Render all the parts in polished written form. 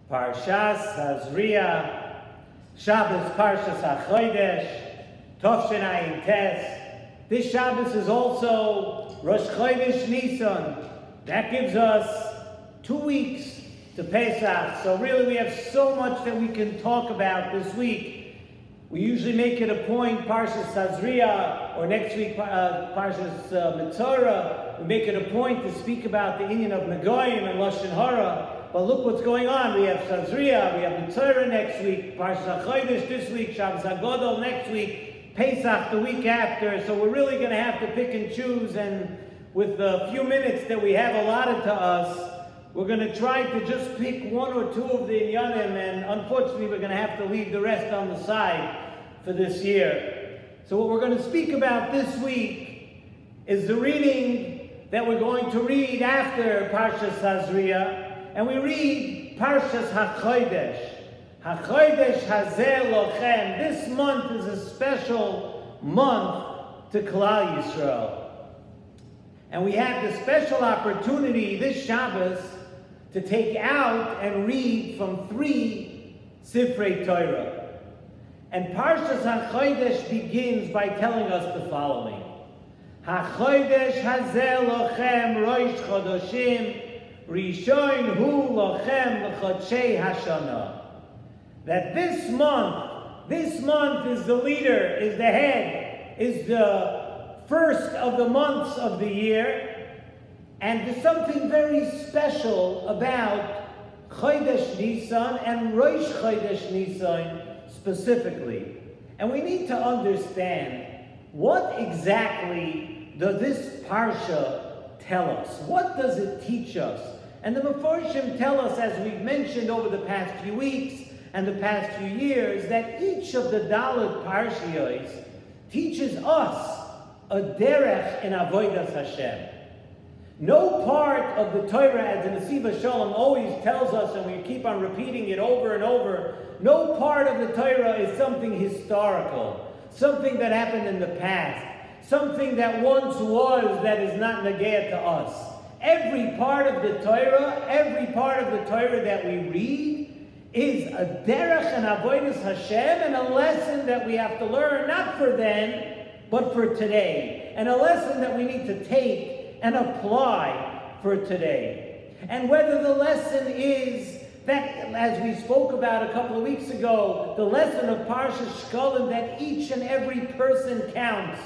Shalom Sazria, Shabbos Parshas HaChodesh, Tovshin Ayin Tes. This Shabbos is also Rosh Chodesh Nisan. That gives us 2 weeks to Pesach. So really we have so much that we can talk about this week. We usually make it a point, Parshas Sazria, or next week Parshas Mitzorah, we make it a point to speak about the inyan of Megoyim and Lashon Hara. But look what's going on. We have Sazria, we have Mitzorah next week, Parshas HaChodesh this week, Shabbos HaGodol next week, Pesach the week after. So we're really going to have to pick and choose, and with the few minutes that we have allotted to us, we're going to try to just pick 1 or 2 of the inyanim, and unfortunately we're going to have to leave the rest on the side for this year. So what we're going to speak about this week is the reading that we're going to read after Parshas Sazria. And we read Parshas HaChodesh. HaChodesh Hazeh Lochem. This month is a special month to Klal Yisrael. And we have the special opportunity this Shabbos to take out and read from 3 Sifrei Torah. And Parshas HaChodesh begins by telling us the following. HaChodesh Hazeh Lochem Rosh Chodoshim Rishon hu lochem l'chodshei hashana. That this month is the leader, is the head, is the first of the months of the year, and there's something very special about Chodesh Nisan and Rosh Chodesh Nisan specifically. And we need to understand, what exactly does this parsha tell us? What does it teach us? And the Mefarshim tell us, as we've mentioned over the past few weeks and the past few years, that each of the Dalet Parshiyos teaches us a derech in Avodas Hashem. No part of the Torah, as the Nesivos Shalom always tells us, and we keep on repeating it over and over, no part of the Torah is something historical, something that happened in the past, something that once was that is not negea to us. Every part of the Torah that we read is a derech and avodas Hashem, and a lesson that we have to learn, not for then, but for today. And a lesson that we need to take and apply for today. And whether the lesson is that, as we spoke about a couple of weeks ago, the lesson of Parshas Shkolim, that each and every person counts.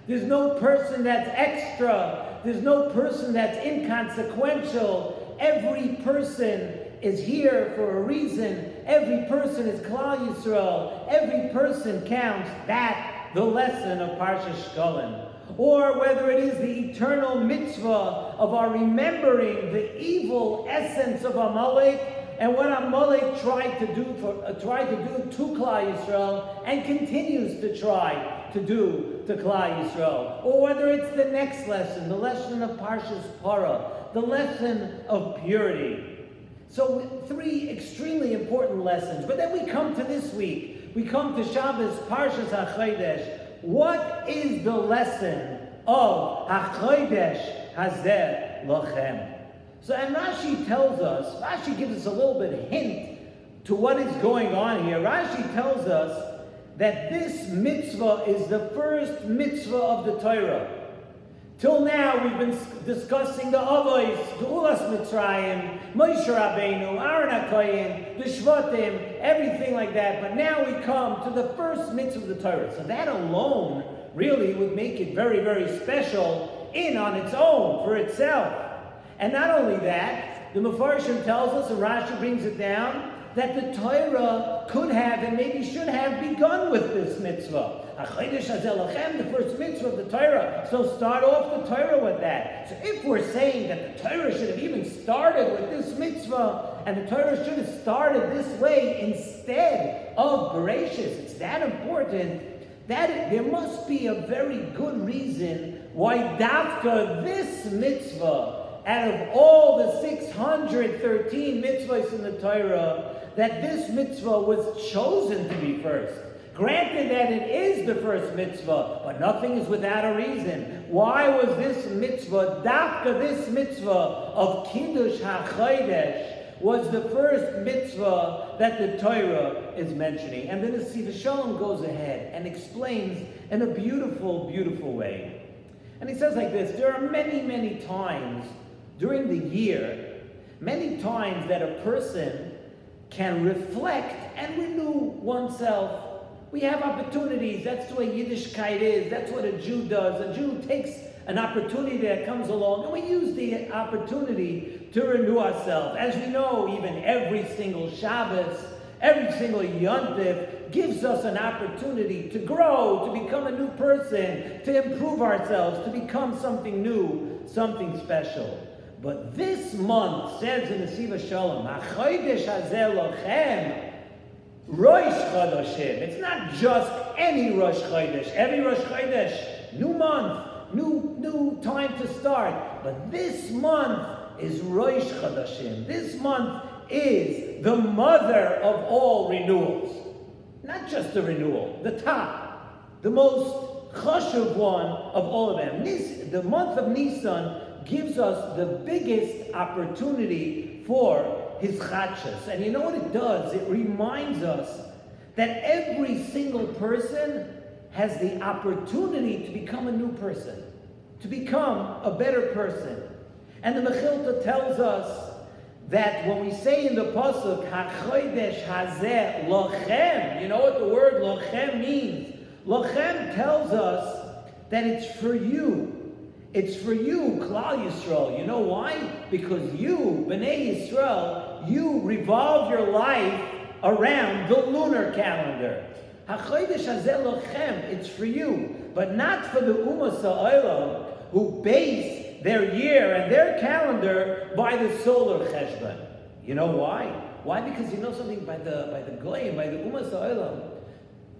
There's no person that's extra. There's no person that's inconsequential. Every person is here for a reason. Every person is Klal Yisrael. Every person counts. That's the lesson of Parshas Shkolim. Or whether it is the eternal mitzvah of our remembering the evil essence of Amalek, and what Amalek tried to do to Klal Yisrael, and continues to try to do to Klal Yisrael. Or whether it's the next lesson, the lesson of Parshas Parah, the lesson of purity. So 3 extremely important lessons. But then we come to this week. We come to Shabbos, Parshas HaChodesh. What is the lesson of HaChodesh Hazeh Lochem? So, and Rashi tells us, Rashi gives us a little bit of hint to what is going on here. Rashi tells us that this mitzvah is the first mitzvah of the Torah. Till now, we've been discussing the Avos, the Ulas Mitzrayim, Moshe Rabbeinu, Aaron HaKohen, the Shvatim, everything like that. But now we come to the first mitzvah of the Torah. So that alone really would make it very, very special on its own, for itself. And not only that, the Mefarshim tells us, and Rashi brings it down, that the Torah could have and maybe should have begun with this mitzvah. HaChodesh Hazeh Lochem, the first mitzvah of the Torah. So start off the Torah with that. So if we're saying that the Torah should have even started with this mitzvah, and the Torah should have started this way instead of Bereshis, it's that important, that there must be a very good reason why Dafka, this mitzvah, out of all the 613 mitzvahs in the Torah, that this mitzvah was chosen to be first. Granted that it is the first mitzvah, but nothing is without a reason. Why was this mitzvah, dafka this mitzvah of Kiddush HaChodesh, was the first mitzvah that the Torah is mentioning. And then Nesivos Shalom goes ahead and explains in a beautiful, beautiful way. And he says like this: there are many, many times during the year, many times that a person can reflect and renew oneself. We have opportunities. That's the way Yiddishkeit is. That's what a Jew does. A Jew takes an opportunity that comes along, and we use the opportunity to renew ourselves. As we know, even every single Shabbos, every single Yontif gives us an opportunity to grow, to become a new person, to improve ourselves, to become something new, something special. But this month, says in Nesivos Shalom, HaChodesh hazeh lochem, Rosh Chodeshim. It's not just any Rosh Chodesh. Every Rosh Chodesh, new month, new time to start. But this month is Rosh Chodeshim. This month is the mother of all renewals. Not just the renewal, the top, the most chashuv one of all of them. The month of Nisan gives us the biggest opportunity for his chadshus. And you know what it does? It reminds us that every single person has the opportunity to become a new person, to become a better person. And the Mechilta tells us that when we say in the pasuk, HaChodesh hazeh lochem, you know what the word lochem means? Lochem tells us that it's for you. It's for you, Klal Yisrael. You know why? Because you, Bnei Yisrael, you revolve your life around the lunar calendar. HaChodesh hazeh lochem, it's for you, but not for the Ummah Ha'olam who base their year and their calendar by the solar cheshbon. You know why? Why? Because you know something, by the Goyim, by the Ummah Ha'olam,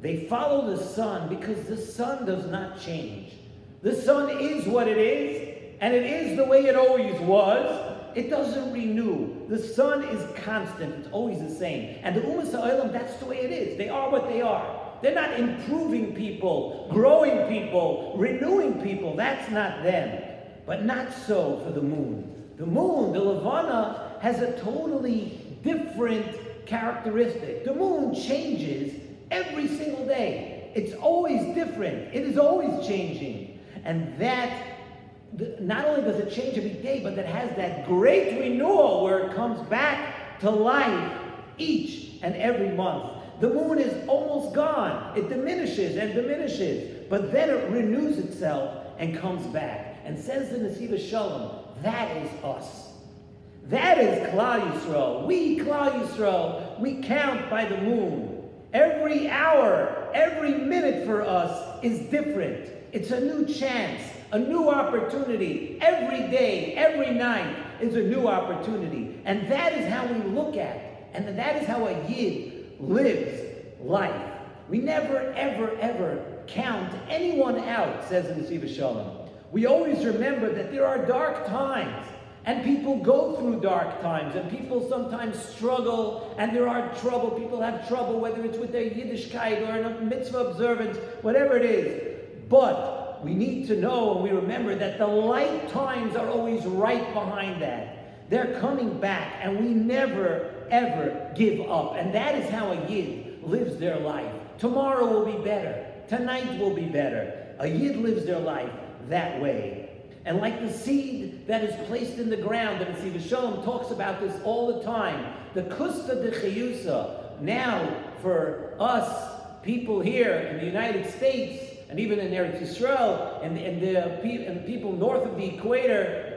they follow the sun because the sun does not change. The sun is what it is, and it is the way it always was. It doesn't renew. The sun is constant. It's always the same. And the Ummah Ha'olam, that's the way it is. They are what they are. They're not improving people, growing people, renewing people. That's not them. But not so for the moon. The moon, the Levana, has a totally different characteristic. The moon changes every single day. It's always different. It is always changing. And that, not only does it change every day, but that has that great renewal where it comes back to life each and every month. The moon is almost gone. It diminishes and diminishes, but then it renews itself and comes back. And says the Nesivos Shalom, that is us. That is Klal Yisrael. We, Klal Yisrael, we count by the moon. Every hour, every minute for us is different. It's a new chance, a new opportunity. Every day, every night is a new opportunity. And that is how we look at it. And that is how a Yid lives life. We never, ever, ever count anyone out, says in Nesivos Shalom. We always remember that there are dark times. And people go through dark times. And people sometimes struggle. And there are trouble. People have trouble, whether it's with their Yiddishkeit or in a mitzvah observance, whatever it is. But we need to know and we remember that the light times are always right behind that. They're coming back, and we never, ever give up. And that is how a Yid lives their life. Tomorrow will be better. Tonight will be better. A Yid lives their life that way. And like the seed that is placed in the ground, and Nesivos Shalom talks about this all the time, the kusta de chiyusa. Now, for us people here in the United States, and even in Eretz Yisrael, and the people north of the equator,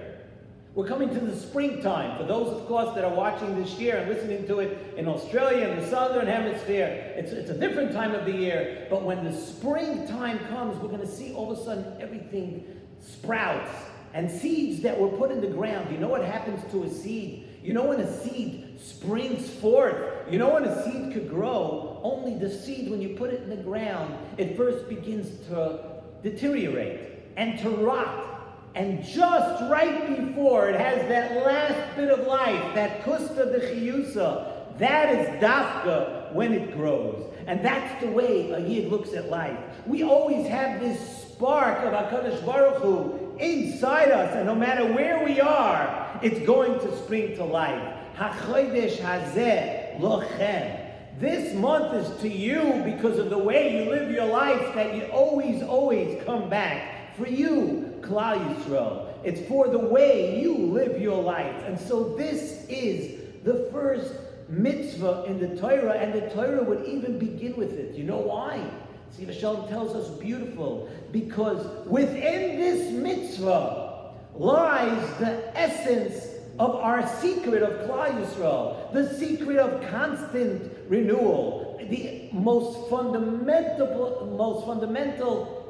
we're coming to the springtime. For those, of course, that are watching this year and listening to it in Australia and the southern hemisphere, it's a different time of the year. But when the springtime comes, we're going to see all of a sudden everything sprouts. And seeds that were put in the ground, you know what happens to a seed? You know when a seed springs forth? You know when a seed could grow? Only the seed, when you put it in the ground, it first begins to deteriorate and to rot. And just right before it has that last bit of life, that kusta de chiyusa, that is dafka when it grows. And that's the way a Yid looks at life. We always have this spark of HaKadosh Baruch Hu inside us, and no matter where we are, it's going to spring to life. HaChodesh hazeh lochem. This month is to you because of the way you live your life that you always come back. For you, Klal Yisrael. It's for the way you live your life. And so this is the first mitzvah in the Torah, and the Torah would even begin with it. You know why? Nesivos Shalom tells us beautiful, because within this mitzvah lies the essence of our secret of Klal Yisrael, the secret of constant renewal, the most fundamental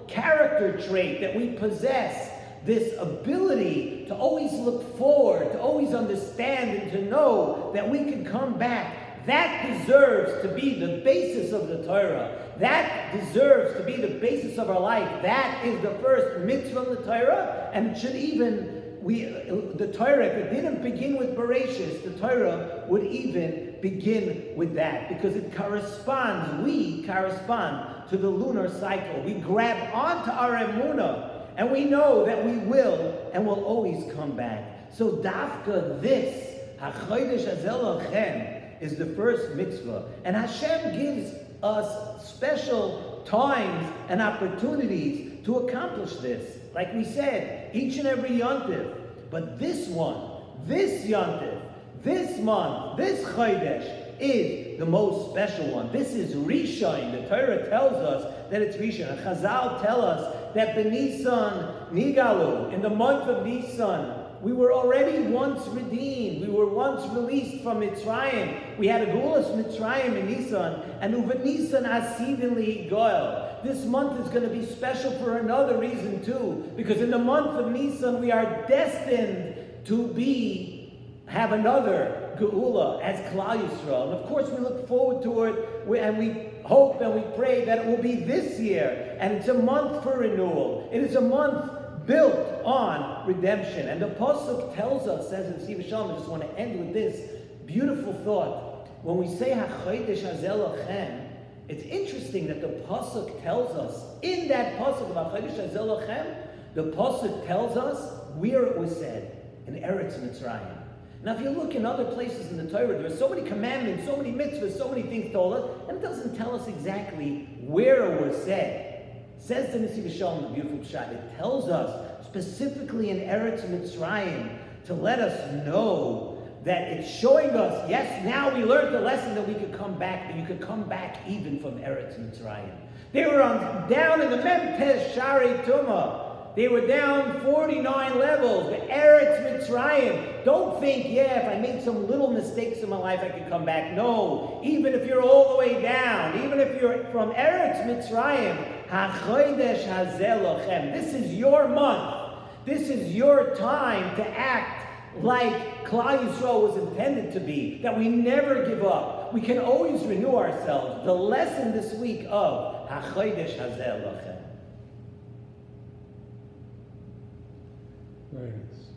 character trait that we possess, this ability to always look forward, to always understand and to know that we can come back. That deserves to be the basis of the Torah. That deserves to be the basis of our life. That is the first mitzvah in the Torah, and it should even, the Torah, if it didn't begin with Bereshis, the Torah would even begin with that, because it corresponds, we correspond to the lunar cycle. We grab onto our emunah, and we know that we will and will always come back. So dafka this, HaChodesh hazeh lochem, is the first mitzvah. And Hashem gives us special times and opportunities to accomplish this. Like we said, each and every yontif. But this one, this yontif, this month, this chodesh is the most special one. This is Rishon. The Torah tells us that it's Rishon. And Chazal tell us that B'Nisan Nigalu, in the month of Nisan, we were already once redeemed. We were once released from Mitzrayim. We had a Gulas Mitzrayim in Nisan, and Uva Nisan Asidin Li'Goel. This month is going to be special for another reason too, because in the month of Nisan we are destined to have another Geula as Klal Yisrael. And of course we look forward to it, and we hope and we pray that it will be this year. And it's a month for renewal. It is a month built on redemption. And the Pasuk tells us, says in Nesivos Shalom, I just want to end with this beautiful thought. When we say HaChodesh hazeh lochem, it's interesting that the Pasuk tells us, in that Pasuk of HaChodesh hazeh lochem, the Pasuk tells us where it was said, in Eretz Mitzrayim. Now if you look in other places in the Torah, there are so many commandments, so many mitzvahs, so many things told us, and it doesn't tell us exactly where it was said. Says the Nesivos Shalom, the beautiful pshat, it tells us specifically in Eretz Mitzrayim to let us know that it's showing us, yes, now we learned the lesson that we could come back, but you could come back even from Eretz Mitzrayim. They were down in the Memtes Shari Tumah. They were down 49 levels, the Eretz Mitzrayim. Don't think, yeah, if I made some little mistakes in my life, I could come back. No, even if you're all the way down, even if you're from Eretz Mitzrayim, HaChodesh hazeh lochem. This is your month. This is your time to act like Klal Yisrael was intended to be, that we never give up. We can always renew ourselves. The lesson this week of HaChodesh hazeh lochem. Very nice.